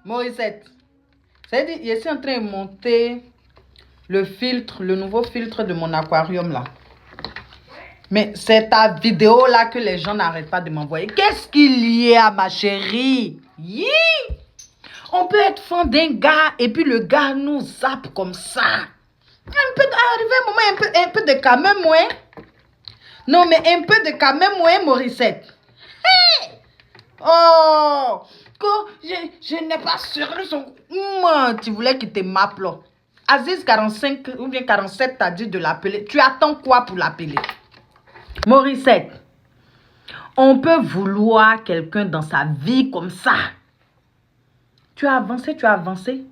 Morissette, c'est-à-dire, je suis en train de monter le filtre, le nouveau filtre de mon aquarium là. Mais c'est ta vidéo là que les gens n'arrêtent pas de m'envoyer. Qu'est-ce qu'il y a, ma chérie? Yi! On peut être fan d'un gars et puis le gars nous zappe comme ça. Un peu d'arriver un moment, un peu de quand même, ouais. Non, mais un peu de quand même, ouais, Morissette. Hey! Oh! Je n'ai pas sur son... tu voulais qu'il te m'appelle. Aziz 45 ou bien 47 t'a dit de l'appeler. Tu attends quoi pour l'appeler? Morissette, on peut vouloir quelqu'un dans sa vie comme ça. Tu as avancé, tu as avancé.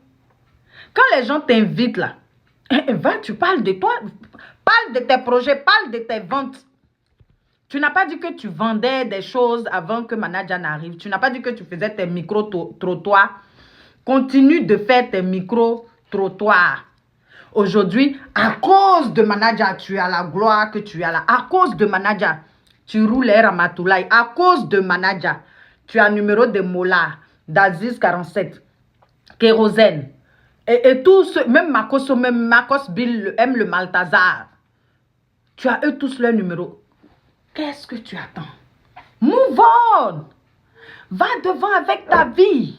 Quand les gens t'invitent là, va, tu parles de toi, parle de tes projets, parle de tes ventes. Tu n'as pas dit que tu vendais des choses avant que Manaja n'arrive. Tu n'as pas dit que tu faisais tes micro-trottoirs. Continue de faire tes micro-trottoirs. Aujourd'hui, à cause de Manaja, tu as la gloire que tu as là. À cause de Manaja, tu roules Ramatoulaye. À cause de Manaja, tu as numéro de Mola, d'Aziz 47, Kérosène. Et tous ceux, même Makos Bill, aime le Maltazar. Tu as eux tous leurs numéros. Qu'est-ce que tu attends? Move on. Va devant avec ta vie.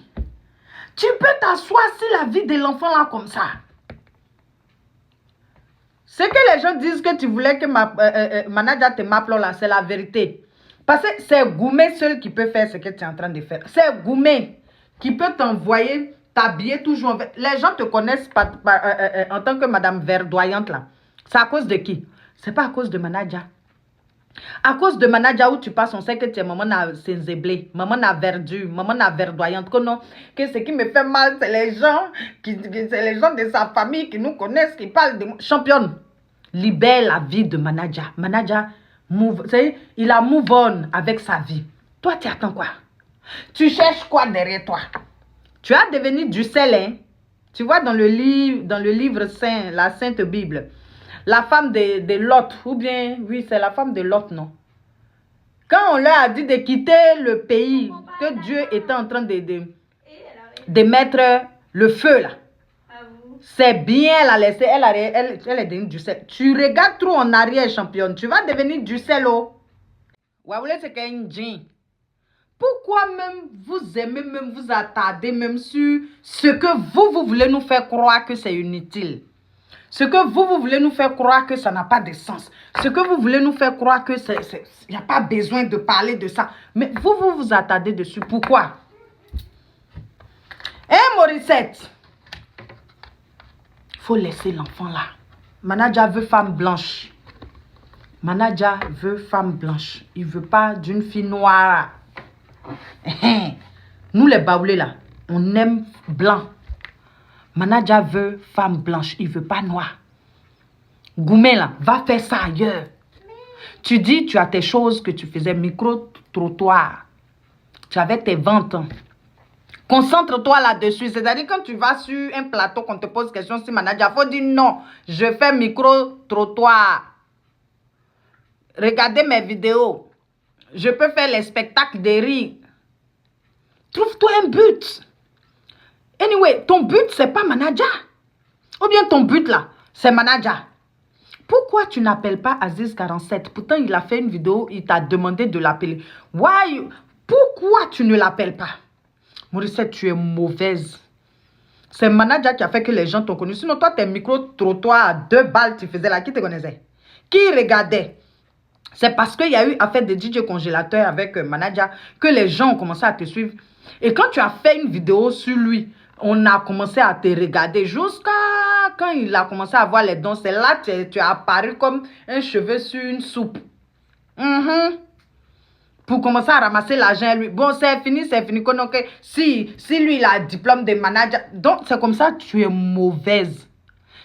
Tu peux t'asseoir si la vie de l'enfant là comme ça. Ce que les gens disent que tu voulais que Manaja te m'appelle là, c'est la vérité. Parce que c'est Goumé seul qui peut faire ce que tu es en train de faire. C'est Goumé qui peut t'envoyer, t'habiller toujours. Les gens te connaissent en tant que Madame Verdoyante là. C'est à cause de qui? C'est pas à cause de Manaja. À cause de Manaja où tu passes, on sait que tu es maman à Senzéblé, maman à Verdure, maman à Verdoyante. Que non, que ce qui me fait mal, c'est les gens de sa famille qui nous connaissent, qui parlent de moi. Championne, libère la vie de Manaja. Manaja, il a move on avec sa vie. Toi, tu attends quoi? Tu cherches quoi derrière toi? Tu as devenu du sel, hein? Tu vois dans le livre saint, la Sainte Bible. La femme de Lot, ou bien, oui, c'est la femme de Lot, non? Quand on leur a dit de quitter le pays, que Dieu était en train de mettre le feu, là. C'est bien, elle a laissé, elle est devenue du sel. Tu regardes trop en arrière, championne. Tu vas devenir du sel, oh. Pourquoi même vous aimez, même vous attardez, même sur ce que vous voulez nous faire croire que c'est inutile? Ce que vous voulez nous faire croire que ça n'a pas de sens. Ce que vous voulez nous faire croire que il n'y a pas besoin de parler de ça. Mais vous attardez dessus. Pourquoi? Morissette, il faut laisser l'enfant là. Manaja veut femme blanche. Manaja veut femme blanche. Il ne veut pas d'une fille noire. Nous les baoulés là, on aime blanc. Manaja veut femme blanche, il ne veut pas noir. Goumé là, va faire ça ailleurs. Tu dis, tu as tes choses que tu faisais micro-trottoir. Tu avais tes ventes. Concentre-toi là-dessus. C'est-à-dire quand tu vas sur un plateau, qu'on te pose question sur Manaja, il faut dire non, je fais micro-trottoir. Regardez mes vidéos. Je peux faire les spectacles de rire. Trouve-toi un but. Anyway, ton but, c'est pas Manaja. Ou bien ton but là, c'est Manaja. Pourquoi tu n'appelles pas Aziz 47? Pourtant, il a fait une vidéo, il t'a demandé de l'appeler. Why? Pourquoi tu ne l'appelles pas? Morissette, tu es mauvaise. C'est Manaja qui a fait que les gens t'ont connu. Sinon, toi, tes micro-trottoirs à 2 balles, tu faisais là. Qui te connaissait? Qui regardait? C'est parce qu'il y a eu affaire de DJ congélateur avec Manaja que les gens ont commencé à te suivre. Et quand tu as fait une vidéo sur lui, on a commencé à te regarder jusqu'à quand il a commencé à avoir les dons. C'est là que tu as apparu comme un cheveu sur une soupe. Pour commencer à ramasser l'argent, lui. Bon, c'est fini, c'est fini. Si lui, il a un diplôme de manager. Donc, c'est comme ça que tu es mauvaise.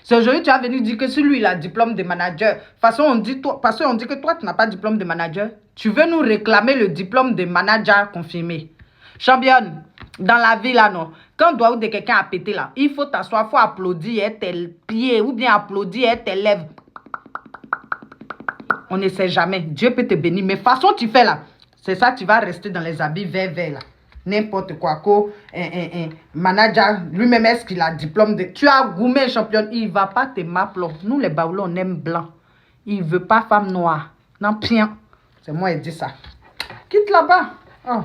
C'est aujourd'hui que tu as venu dire que si lui, il a un diplôme de manager. Parce qu'on dit que toi, tu n'as pas de diplôme de manager. Tu veux nous réclamer le diplôme de manager confirmé. Championne, dans la vie là, non. Quand doigt de quelqu'un a pété là, il faut t'asseoir, il faut applaudir tes pieds ou bien applaudir tes lèvres. On ne sait jamais. Dieu peut te bénir. Mais façon tu fais là, c'est ça, tu vas rester dans les habits verts là. n'importe quoi. Manager, lui-même, est-ce qu'il a diplôme de... Tu as gourmé championne, il ne va pas te m'appeler. Nous, les Baoulés, on aime blanc. Il ne veut pas femme noire. Non, pien. C'est moi qui dis ça. Quitte là-bas. Oh.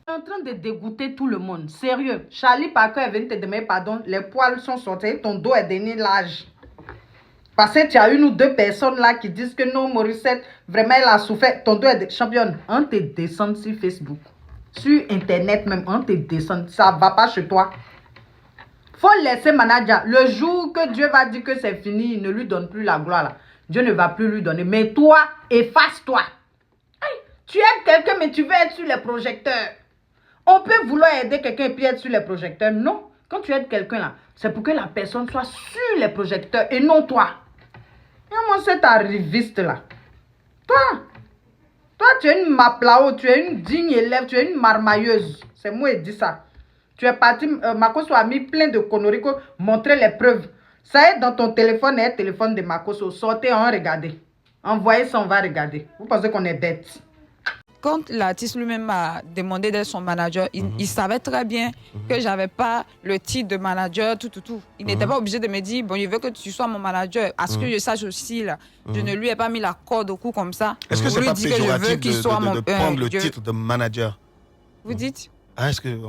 Tu es en train de dégoûter tout le monde. Sérieux. Charlie Parker est venu te demander pardon. Les poils sont sortis. Ton dos est donné l'âge. Parce que tu as une ou deux personnes là qui disent que non, Morissette, vraiment, elle a souffert. Ton dos est championne. On te descend sur Facebook. Sur Internet même, on te descend. Ça ne va pas chez toi. Faut laisser manager. Le jour que Dieu va dire que c'est fini, il ne lui donne plus la gloire là. Dieu ne va plus lui donner. Mais toi, efface-toi. Tu aides quelqu'un, mais tu veux être sur les projecteurs. On peut vouloir aider quelqu'un et puis être sur les projecteurs. Non. Quand tu aides quelqu'un là, c'est pour que la personne soit sur les projecteurs et non toi. Et moi, c'est ta riviste là. Toi, tu es une maplao, tu es une digne élève, tu es une marmailleuse. C'est moi qui dis ça. Tu es parti, Makoso a mis plein de conneries, montrer les preuves. Ça est dans ton téléphone et le téléphone de Makoso. Sortez, on regarde. Envoyez ça, on va regarder. Vous pensez qu'on est bête? Quand l'artiste lui-même m'a demandé d'être son manager, il savait très bien que j'avais pas le titre de manager, tout. Il n'était pas obligé de me dire, bon, je veux que tu sois mon manager. À ce que je sache aussi, là, je ne lui ai pas mis la corde au cou comme ça. Est-ce que c'est pas péjoratif de prendre le titre titre de manager? Vous dites? Est-ce que le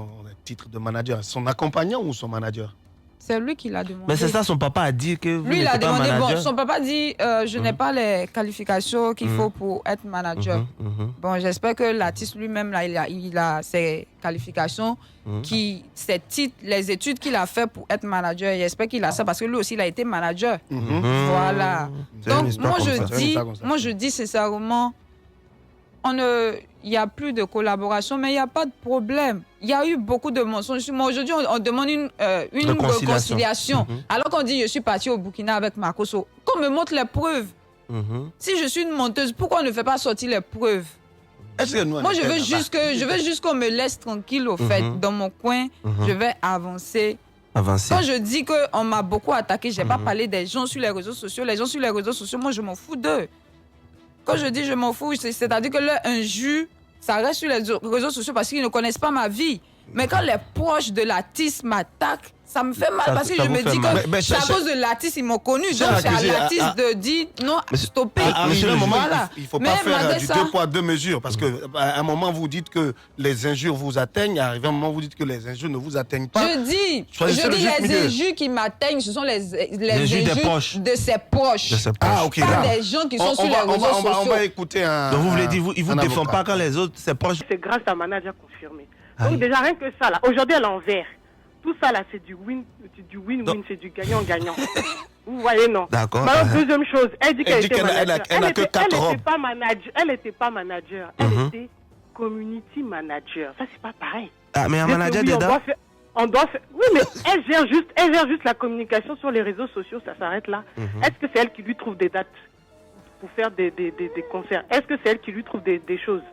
titre de manager, son accompagnant ou son manager? C'est lui qui l'a demandé. Mais c'est ça, son papa a dit que vous lui, il a demandé, manager. bon, son papa dit, je n'ai pas les qualifications qu'il faut pour être manager. Bon, j'espère que l'artiste lui-même, là, il a ses qualifications, ses titres, les études qu'il a fait pour être manager. J'espère qu'il a ça parce que lui aussi, il a été manager. Voilà. Donc, moi, je dis sincèrement, il n'y a plus de collaboration, mais il n'y a pas de problème. Il y a eu beaucoup de mensonges. Aujourd'hui, on demande une réconciliation. Alors qu'on dit, je suis parti au Burkina avec Makoso. Qu'on me montre les preuves. Si je suis une menteuse, pourquoi on ne fait pas sortir les preuves? Moi, je veux juste qu'on me laisse tranquille, au fait. Dans mon coin, je vais avancer. Quand je dis qu'on m'a beaucoup attaqué, je n'ai pas parlé des gens sur les réseaux sociaux. Les gens sur les réseaux sociaux, moi, je m'en fous d'eux. Quand je dis je m'en fous, c'est-à-dire que leur injure, ça reste sur les réseaux sociaux parce qu'ils ne connaissent pas ma vie. Mais quand les proches de l'artiste m'attaquent, ça me fait mal parce que je me dis que c'est à cause de l'artiste, ils m'ont connu. Donc c'est à l'artiste de dire non, stopper. À un moment, il ne faut pas faire du 2 poids 2 mesures. Parce qu'à un moment, vous dites que les injures vous atteignent. À un moment, vous dites que les injures ne vous atteignent pas. Je dis les injures qui m'atteignent, ce sont les injures de ses proches. Ah, ok. Pas des gens qui sont sur les réseaux sociaux. On va écouter un. Donc vous voulez dire, il ne vous défend pas quand les autres, ses proches. C'est grâce à manager confirmé. Donc déjà, rien que ça, là. Aujourd'hui, elle est en vert. Tout ça, là, c'est du win-win, c'est du gagnant-gagnant. Vous voyez, non? D'accord. Deuxième chose, elle dit qu'elle était manager. Elle n'a que 4 robes. Elle n'était pas manager. Elle était community manager. Ça, c'est pas pareil. Ah, mais un manager dedans? Oui, mais elle gère juste la communication sur les réseaux sociaux, ça s'arrête là. Est-ce que c'est elle qui lui trouve des dates pour faire des concerts? Est-ce que c'est elle qui lui trouve des choses?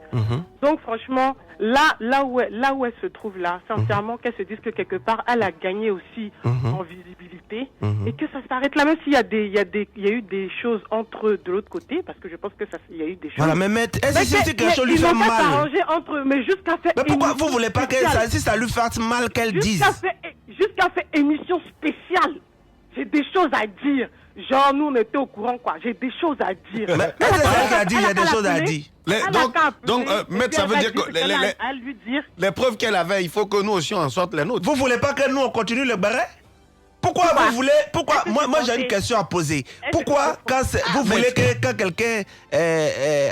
Donc franchement, là où elle se trouve là, sincèrement, qu'elle se dise que quelque part, elle a gagné aussi en visibilité et que ça s'arrête là, même s'il y a eu des choses entre eux de l'autre côté, parce que je pense que il y a eu des choses. Voilà, mais est-ce que quelque chose lui fait mal? Ils n'ont pas s'arranger entre eux, mais jusqu'à faire. Mais pourquoi vous voulez pas si ça lui fait mal qu'elle dise? Jusqu'à faire émission spéciale. J'ai des choses à dire. Genre, nous, on était au courant, quoi. J'ai des choses à dire. Mais c'est elle qui a dit, il y a des choses à dire. Donc, maître, ça veut dire que les preuves qu'elle avait, il faut que nous aussi, on sorte les nôtres. Vous voulez pas que nous, on continue le barret? Pourquoi vous voulez... Moi j'ai une question à poser. Pourquoi, vous voulez que quand quelqu'un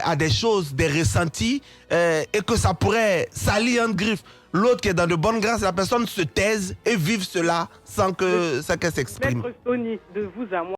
a des choses, des ressentis, et que ça pourrait salir un griffe, l'autre qui est dans de bonnes grâces, la personne se taise et vive cela sans qu'elle s'exprime? Maître Tony, de vous à moi.